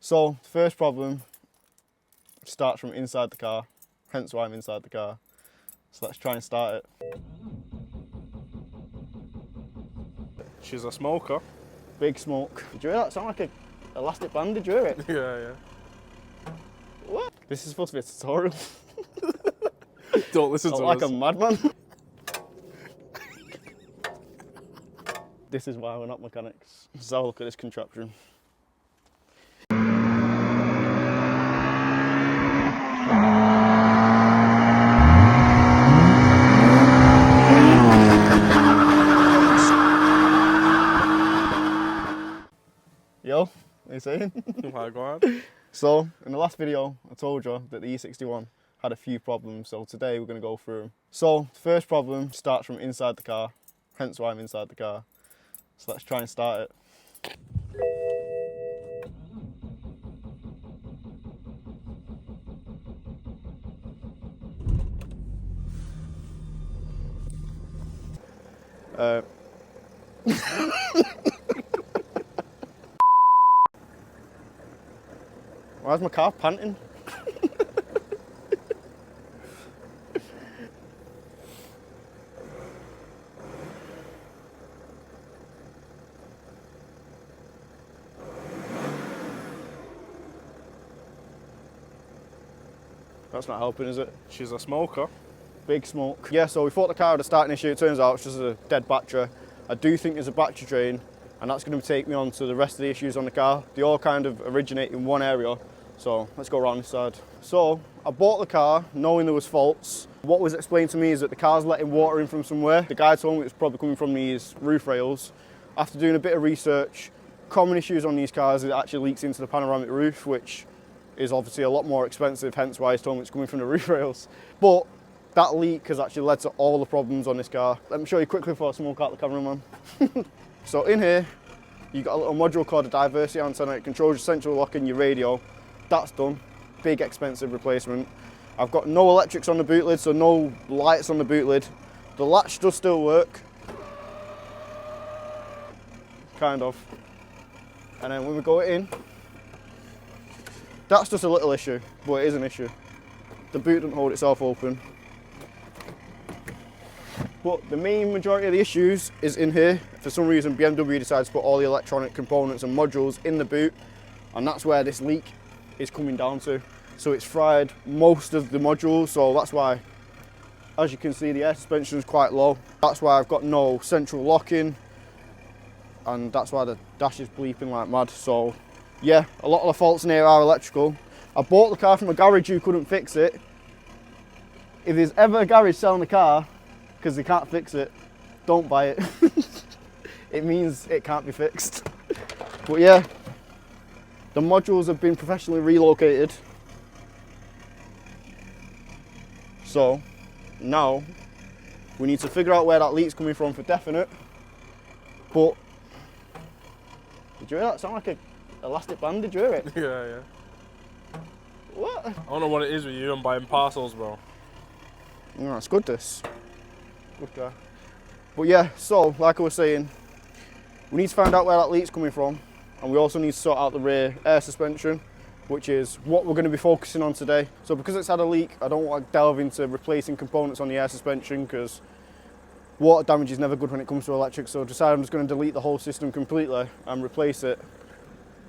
So, the first problem starts from inside the car, hence why I'm inside the car. So let's try and start it. She's a smoker. Big smoke. Did you hear that? Sound like an elastic band, did you hear it? Yeah. What? This is supposed to be a tutorial. Don't listen to like us. a madman. This is why we're not mechanics. Let's have a look at this contraption. Yo, what are you saying? Oh my god. So, in the last video, I told you that the E61 had a few problems, so today we're going to go through them. So, the first problem starts from inside the car, hence why I'm inside the car. So let's try and start it. Why's my car panting? That's not helping, is it? She's a smoker. Big smoke. Yeah, so we thought the car had a starting issue. It turns out it's just a dead battery. I do think there's a battery drain, and that's going to take me on to the rest of the issues on the car. They all kind of originate in one area. So let's go around this side. So I bought the car knowing there was faults. What was explained to me is that the car's letting water in from somewhere. The guy told me it was probably coming from these roof rails. After doing a bit of research, common issues on these cars is it actually leaks into the panoramic roof, which is obviously a lot more expensive, hence why he's told me it's coming from the roof rails. But that leak has actually led to all the problems on this car. Let me show you quickly before I smoke out the cameraman. So in here, you've got a little module called a diversity antenna. It controls your central lock and your radio. That's done. Big expensive replacement. I've got no electrics on the boot lid, so no lights on the boot lid. The latch does still work. Kind of. And then when we go in, that's just a little issue, but it is an issue. The boot doesn't hold itself open. But the main majority of the issues is in here. For some reason, BMW decided to put all the electronic components and modules in the boot, and that's where this leak is coming down to. So it's fried most of the modules, so that's why, as you can see, the air suspension is quite low. That's why I've got no central locking, and that's why the dash is bleeping like mad. So yeah, a lot of the faults in here are electrical. I bought the car from a garage who couldn't fix it. If there's ever a garage selling the car because they can't fix it, don't buy it. It means it can't be fixed. But yeah, the modules have been professionally relocated. So now we need to figure out where that leak's coming from for definite. But did you hear that? Sound like an elastic band, did you hear it? Yeah. What? I don't know what it is with you and buying parcels, bro. No, it's good this. Good guy. But yeah, so like I was saying, we need to find out where that leak's coming from, and we also need to sort out the rear air suspension, which is what we're going to be focusing on today. So because it's had a leak, I don't want to delve into replacing components on the air suspension because water damage is never good when it comes to electric, so I decided I'm just going to delete the whole system completely and replace it.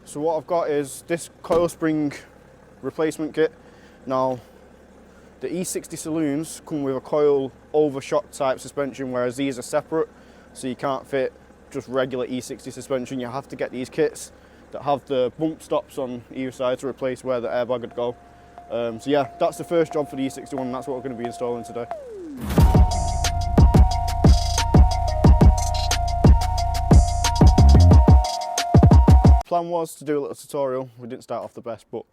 So what I've got is this coil spring replacement kit. Now, the E60 saloons come with a coil overshot type suspension, whereas these are separate, so you can't fit just regular E60 suspension. You have to get these kits that have the bump stops on either side to replace where the airbag would go. So yeah, that's the first job for the E61, and that's what we're going to be installing today. Plan was to do a little tutorial. We didn't start off the best, but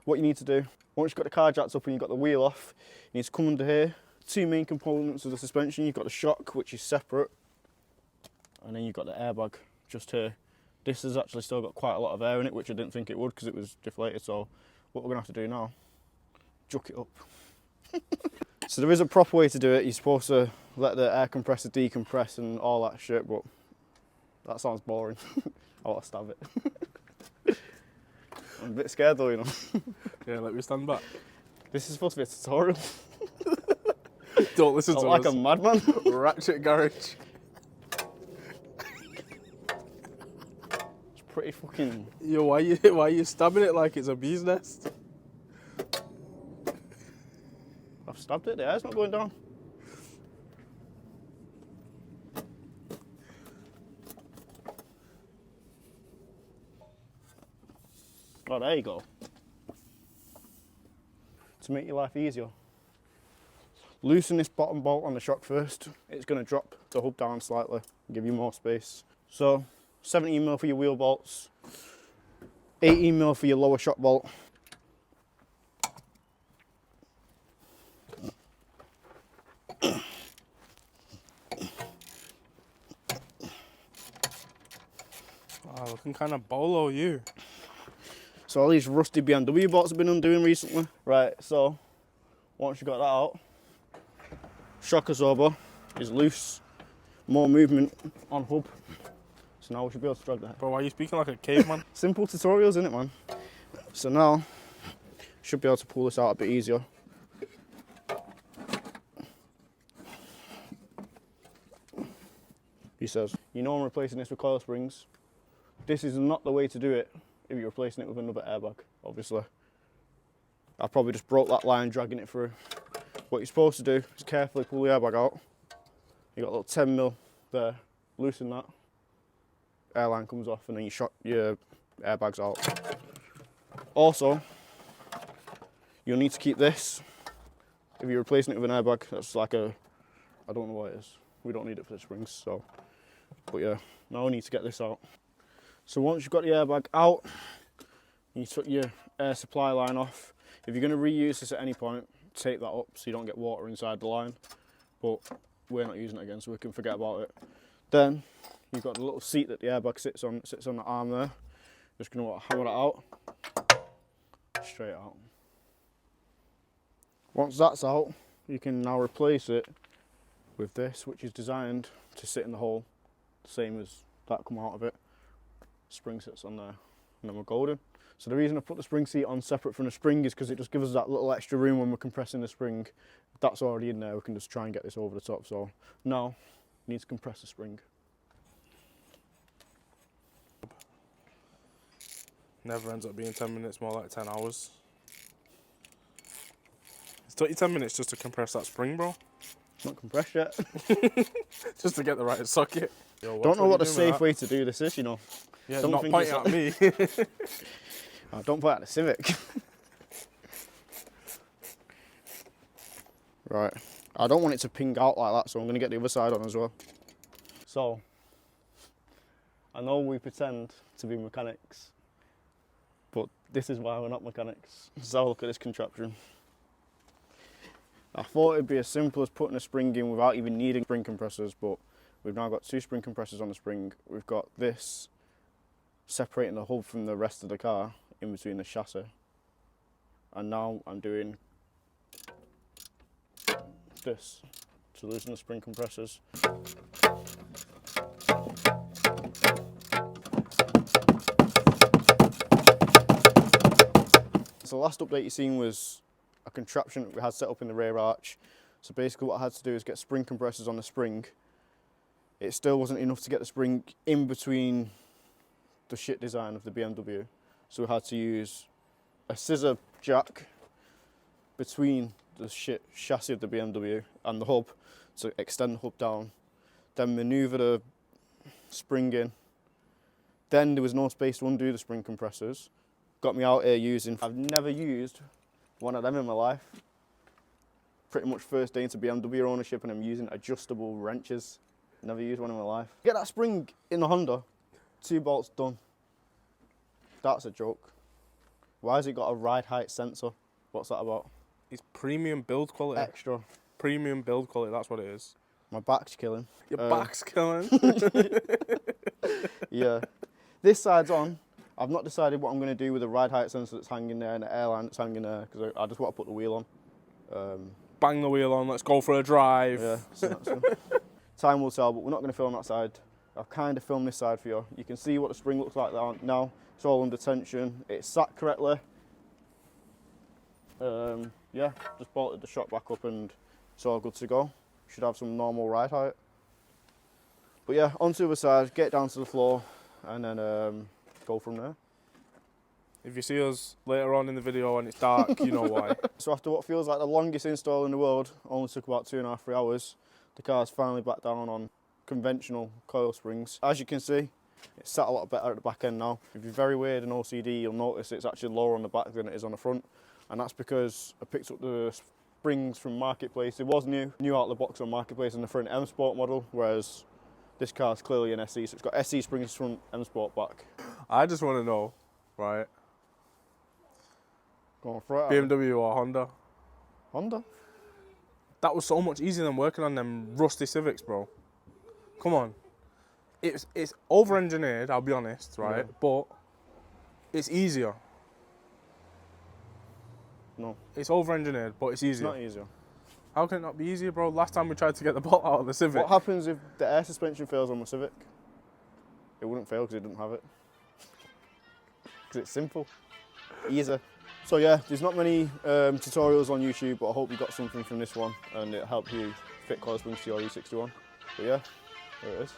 what you need to do, once you've got the car jacks up and you've got the wheel off, you need to come under here. Two main components of the suspension. You've got the shock, which is separate, and then you've got the airbag just here. This has actually still got quite a lot of air in it, which I didn't think it would because it was deflated. So what we're gonna have to do now, juck it up. So there is a proper way to do it. You're supposed to let the air compressor decompress and all that shit, but that sounds boring. I want to stab it. I'm a bit scared though, you know. Yeah, let me stand back. This is supposed to be a tutorial. Don't listen I'm to like us. a madman. Ratchet garage. It's pretty fucking... Yo, why are you stabbing it like it's a bee's nest? I've stabbed it, the air's not going down. Oh, there you go. To make your life easier, loosen this bottom bolt on the shock first. It's going to drop the hub down slightly, give you more space. So 17mm for your wheel bolts, 18mm for your lower shock bolt. Oh, looking kind of bolo, you. So all these rusty BMW bolts I've been undoing recently. Right, so once you've got that out, shock absorber is loose, more movement on hub. So now we should be able to drag that. Bro, why are you speaking like a caveman? Simple tutorials, isn't it, man? So now, should be able to pull this out a bit easier. He says, you know I'm replacing this with coil springs. This is not the way to do it if you're replacing it with another airbag, obviously. I probably just broke that line dragging it through. What you're supposed to do is carefully pull the airbag out. You got a little 10mm there, loosen that. Airline comes off and then you shot your airbags out. Also, you'll need to keep this. If you're replacing it with an airbag, that's like a, I don't know what it is. We don't need it for the springs, so. But yeah, now we need to get this out. So once you've got the airbag out, you took your air supply line off. If you're going to reuse this at any point, take that up so you don't get water inside the line. But we're not using it again, so we can forget about it. Then you've got the little seat that the airbag sits on the arm there. Just going to hammer that out, straight out. Once that's out, you can now replace it with this, which is designed to sit in the hole, same as that come out of it. Spring sits on there, and then we're golden. So the reason I put the spring seat on separate from the spring is because it just gives us that little extra room when we're compressing the spring. If that's already in there, we can just try and get this over the top. So now, you need to compress the spring. Never ends up being 10 minutes, more like 10 hours. It's 10 minutes just to compress that spring, bro. It's not compressed yet. Just to get the right socket. Yo, Don't know what the safe way to do this is, you know. Yeah, don't not think pointing at me. Oh, don't point at the Civic. Right, I don't want it to ping out like that, so I'm going to get the other side on as well. So, I know we pretend to be mechanics, but this is why we're not mechanics. Let's have a look at this contraption. I thought it'd be as simple as putting a spring in without even needing spring compressors, but we've now got two spring compressors on the spring. We've got this separating the hub from the rest of the car in between the chassis. And now I'm doing this to loosen the spring compressors. So the last update you seen was a contraption that we had set up in the rear arch. So basically what I had to do is get spring compressors on the spring. It still wasn't enough to get the spring in between the shit design of the BMW. So we had to use a scissor jack between the shit chassis of the BMW and the hub to extend the hub down. Then manoeuvre the spring in. Then there was no space to undo the spring compressors. Got me out here using, I've never used one of them in my life. Pretty much first day into BMW ownership and I'm using adjustable wrenches. Never used one in my life. Get that spring in the Honda, 2 bolts done. That's a joke. Why has it got a ride height sensor? What's that about? It's premium build quality. Extra. Premium build quality, that's what it is. My back's killing. Your back's killing. Yeah. This side's on. I've not decided what I'm going to do with the ride height sensor that's hanging there and the airline that's hanging there because I just want to put the wheel on. Bang the wheel on, let's go for a drive. Yeah. So time will tell, but we're not going to film that side. I've kind of filmed this side for you. You can see what the spring looks like now. It's all under tension. It's sat correctly. Yeah, just bolted the shock back up and it's all good to go. Should have some normal ride height. But yeah, onto the other side, get down to the floor and then go from there. If you see us later on in the video and it's dark, you know why. So after what feels like the longest install in the world, only took about 2.5 to 3 hours, the car's finally back down on conventional coil springs. As you can see, it's sat a lot better at the back end now. If you're very weird and OCD, you'll notice it's actually lower on the back than it is on the front. And that's because I picked up the springs from Marketplace. It was new out of the box on Marketplace in the front M Sport model, whereas this car's clearly an SE, so it's got SE springs front, M Sport back. I just want to know, right? Going for it. BMW or Honda? Honda? That was so much easier than working on them rusty Civics, bro. Come on. It's over-engineered, I'll be honest, right? Yeah. But it's easier. No. It's over-engineered, but it's It's easier. not easier. How can it not be easier, bro? Last time we tried to get the bolt out of the Civic. What happens if the air suspension fails on the Civic? It wouldn't fail because it didn't have it. Because it's simple. Easy. So yeah, there's not many tutorials on YouTube, but I hope you got something from this one and it helped you fit coil springs to your E61. But yeah, there it is.